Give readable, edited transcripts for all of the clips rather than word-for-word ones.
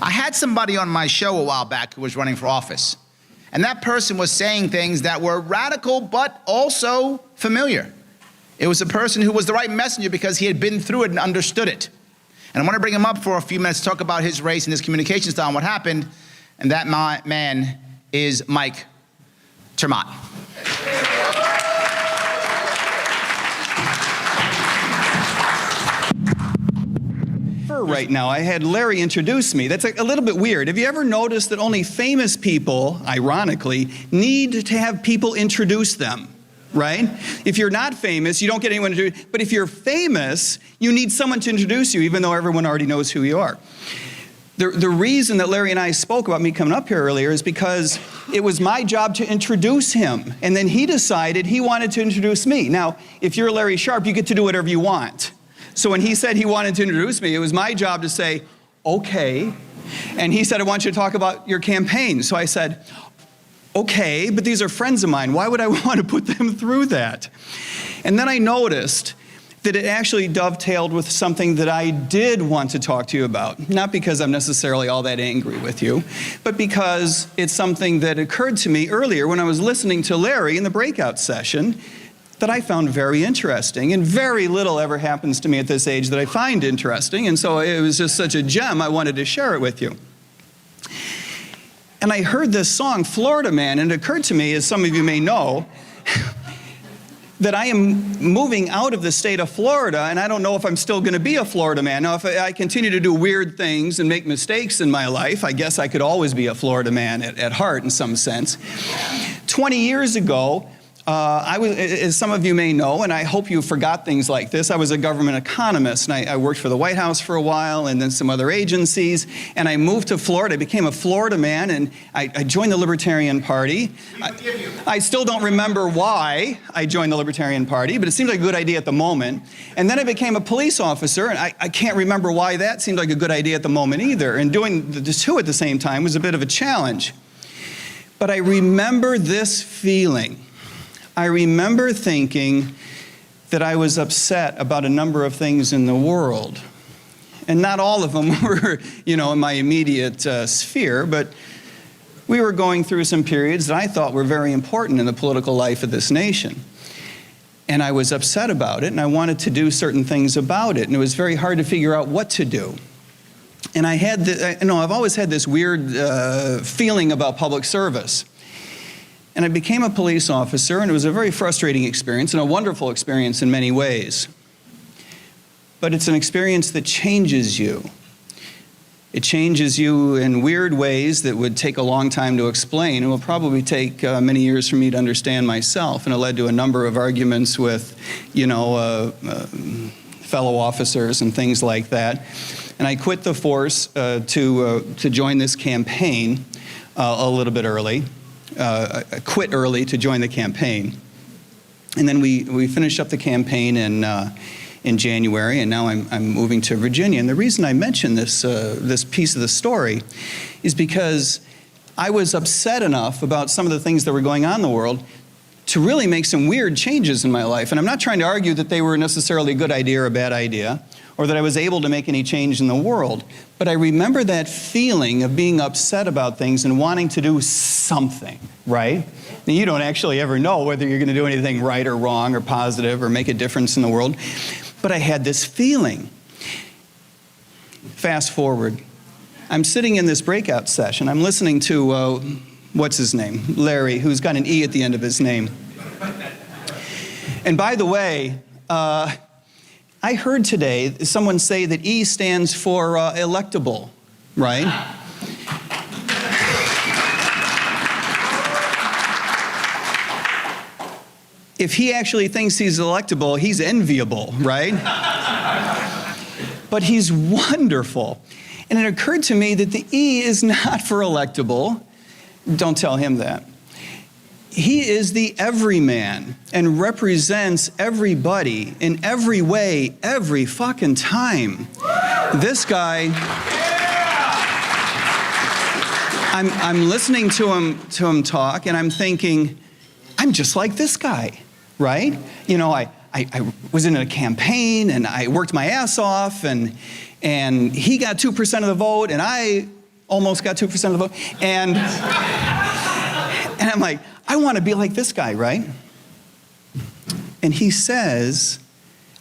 I had somebody on my show a while back who was running for office, and that person was saying things that were radical but also familiar. It was a person who was the right messenger because he had been through it and understood it. And I want to bring him up for a few minutes to talk about his race and his communication style and what happened, and that man is Mike Maat. Right now, I had Larry introduce me. That's a little bit weird. Have you ever noticed that only famous people, ironically, need to have people introduce them, right? If you're not famous, you don't get anyone to do it. But if you're famous, you need someone to introduce you, even though everyone already knows who you are. The reason that Larry and I spoke about me coming up here earlier is because it was my job to introduce him. And then he decided he wanted to introduce me. Now, if you're Larry Sharpe, you get to do whatever you want. So when he said he wanted to introduce me, it was my job to say, okay. And he said, I want you to talk about your campaign. So I said, okay, but these are friends of mine. Why would I want to put them through that? And then I noticed that it actually dovetailed with something that I did want to talk to you about. Not because I'm necessarily all that angry with you, but because it's something that occurred to me earlier when I was listening to Larry in the breakout session that I found very interesting, and very little ever happens to me at this age that I find interesting, and so it was just such a gem, I wanted to share it with you. And I heard this song, Florida Man, and it occurred to me, as some of you may know, that I am moving out of the state of Florida, and I don't know if I'm still going to be a Florida man. Now, if I continue to do weird things and make mistakes in my life, I guess I could always be a Florida man at heart in some sense. 20 years ago, I was, as some of you may know, and I hope you forgot things like this, I was a government economist, and I worked for the White House for a while and then some other agencies, and I moved to Florida. I became a Florida man, and I joined the Libertarian Party. I still don't remember why I joined the Libertarian Party, but it seemed like a good idea at the moment. And then I became a police officer, and I can't remember why that seemed like a good idea at the moment either. And doing the two at the same time was a bit of a challenge. But I remember this feeling. I remember thinking that I was upset about a number of things in the world. And not all of them were, in my immediate sphere, but we were going through some periods that I thought were very important in the political life of this nation. And I was upset about it, and I wanted to do certain things about it, and it was very hard to figure out what to do. And I had, I've always had this weird feeling about public service. And I became a police officer, and it was a very frustrating experience and a wonderful experience in many ways. But it's an experience that changes you. It changes you in weird ways that would take a long time to explain, and will probably take many years for me to understand myself. And it led to a number of arguments with, fellow officers and things like that. And I quit the force to join this campaign a little bit early. I quit early to join the campaign. And then we finished up the campaign in January, and now I'm moving to Virginia. And the reason I mention this piece of the story is because I was upset enough about some of the things that were going on in the world to really make some weird changes in my life. And I'm not trying to argue that they were necessarily a good idea or a bad idea, or that I was able to make any change in the world. But I remember that feeling of being upset about things and wanting to do something, right? And you don't actually ever know whether you're going to do anything right or wrong or positive or make a difference in the world. But I had this feeling. Fast forward. I'm sitting in this breakout session. I'm listening to, what's his name? Larry, who's got an E at the end of his name. And by the way, I heard today someone say that E stands for electable, right? If he actually thinks he's electable, he's enviable, right? But he's wonderful. And it occurred to me that the E is not for electable. Don't tell him that. He is the everyman and represents everybody in every way, every fucking time. This guy, I'm listening to him talk, and I'm thinking, I'm just like this guy, right? I was in a campaign, and I worked my ass off, and he got 2% of the vote, and I almost got 2% of the vote. And I'm like, I want to be like this guy, right? And he says,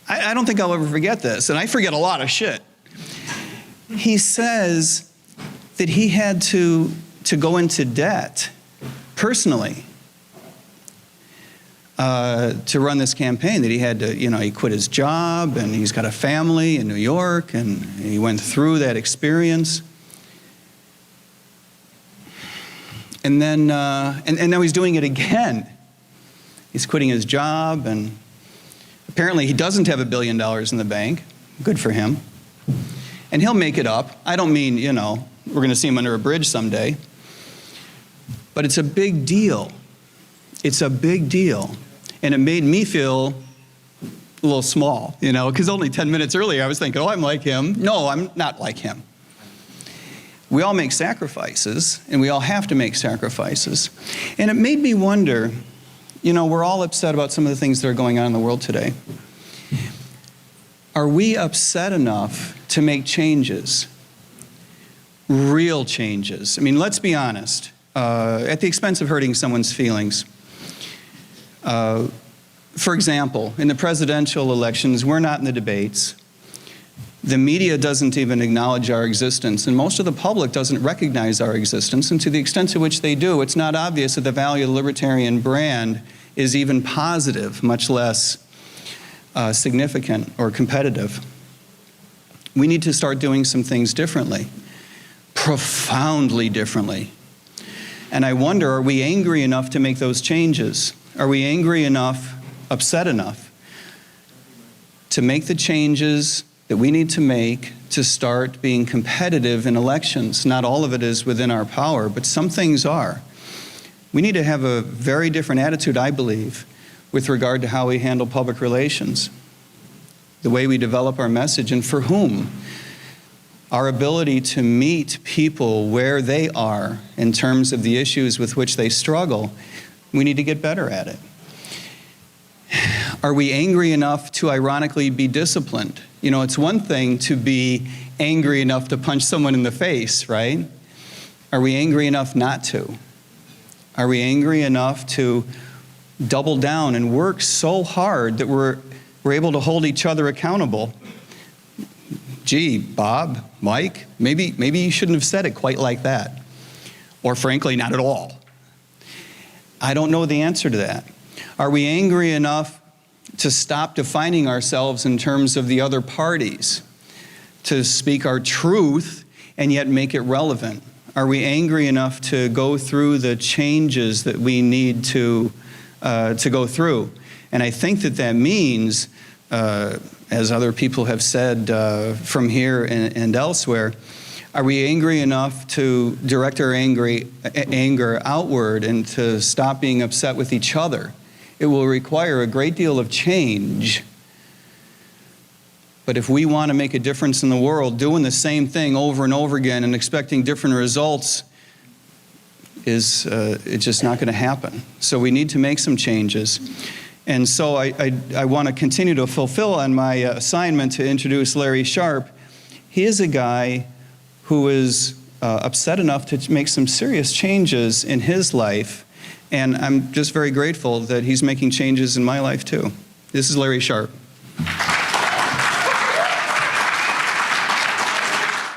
I don't think I'll ever forget this, and I forget a lot of shit. He says that he had to go into debt personally to run this campaign, that he had to, he quit his job, and he's got a family in New York, and he went through that experience. And then, and now he's doing it again. He's quitting his job, and apparently he doesn't have $1 billion in the bank. Good for him. And he'll make it up. I don't mean, we're going to see him under a bridge someday. But it's a big deal. It's a big deal. And it made me feel a little small, because only 10 minutes earlier I was thinking, oh, I'm like him. No, I'm not like him. We all make sacrifices, and we all have to make sacrifices. And it made me wonder, we're all upset about some of the things that are going on in the world today. Are we upset enough to make changes? Real changes. I mean, let's be honest. At the expense of hurting someone's feelings. For example, in the presidential elections, we're not in the debates. The media doesn't even acknowledge our existence, and most of the public doesn't recognize our existence, and to the extent to which they do, it's not obvious that the value of the libertarian brand is even positive, much less significant or competitive. We need to start doing some things differently, profoundly differently. And I wonder, are we angry enough to make those changes? Are we angry enough, upset enough, to make the changes that we need to make to start being competitive in elections? Not all of it is within our power, but some things are. We need to have a very different attitude, I believe, with regard to how we handle public relations, the way we develop our message, and for whom. Our ability to meet people where they are in terms of the issues with which they struggle, we need to get better at it. Are we angry enough to ironically be disciplined? It's one thing to be angry enough to punch someone in the face, right? Are we angry enough not to? Are we angry enough to double down and work so hard that we're able to hold each other accountable? Gee, Bob, Mike, maybe you shouldn't have said it quite like that. Or frankly, not at all. I don't know the answer to that. Are we angry enough to stop defining ourselves in terms of the other parties, to speak our truth and yet make it relevant? Are we angry enough to go through the changes that we need to go through? And I think that means, as other people have said from here and elsewhere, are we angry enough to direct our anger outward and to stop being upset with each other? It will require a great deal of change. But if we want to make a difference in the world, doing the same thing over and over again and expecting different results it's just not going to happen. So we need to make some changes. And so I want to continue to fulfill on my assignment to introduce Larry Sharpe. He is a guy who is upset enough to make some serious changes in his life, and I'm just very grateful that he's making changes in my life too. This is Larry Sharpe.